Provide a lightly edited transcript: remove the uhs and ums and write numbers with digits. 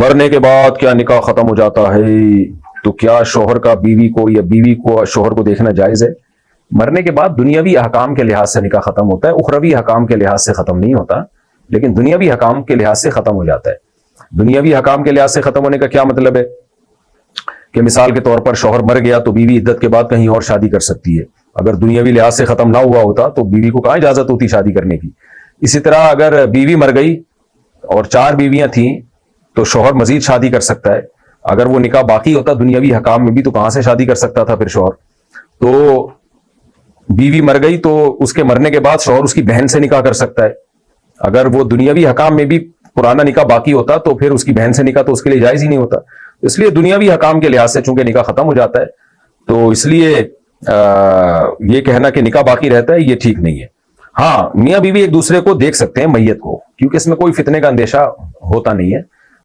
मरने के बाद क्या निकाह खत्म हो जाता है? तो क्या शोहर का बीवी को या बीवी को शोहर को देखना जायज है? मरने के बाद दुनियावी हकाम के लिहाज से निकाह खत्म होता है, उखरवी हकाम के लिहाज से खत्म नहीं होता, लेकिन दुनियावी हकाम के लिहाज से खत्म हो जाता है। दुनियावी हकाम के लिहाज से खत्म होने का क्या मतलब है कि मिसाल के तौर पर शोहर मर गया तो बीवी इद्दत के बाद कहीं और शादी कर सकती है। अगर दुनियावी लिहाज से खत्म ना हुआ होता तो बीवी को कहां इजाजत होती शादी करने की। इसी तरह अगर बीवी मर गई और 4 बीवियां थी तो शोहर मजीद शादी कर सकता है। अगर वो निकाह बाकी होता दुनियावी हकाम में भी तो कहां से शादी कर सकता था फिर शोहर। तो बीवी मर गई तो उसके मरने के बाद शोहर उसकी बहन से निकाह कर सकता है। अगर वो दुनियावी हकाम में भी पुराना निकाह बाकी होता तो फिर उसकी बहन से निकाह तो उसके लिए जायज ही नहीं होता। इसलिए दुनियावी हकाम के लिहाज से चूंकि निकाह खत्म हो जाता है तो इसलिए ये कहना कि निकाह बाकी रहता है ये ठीक नहीं है। हाँ, मियां बीवी एक दूसरे को देख सकते हैं मैयत को, क्योंकि इसमें कोई फितने का अंदेशा होता नहीं है।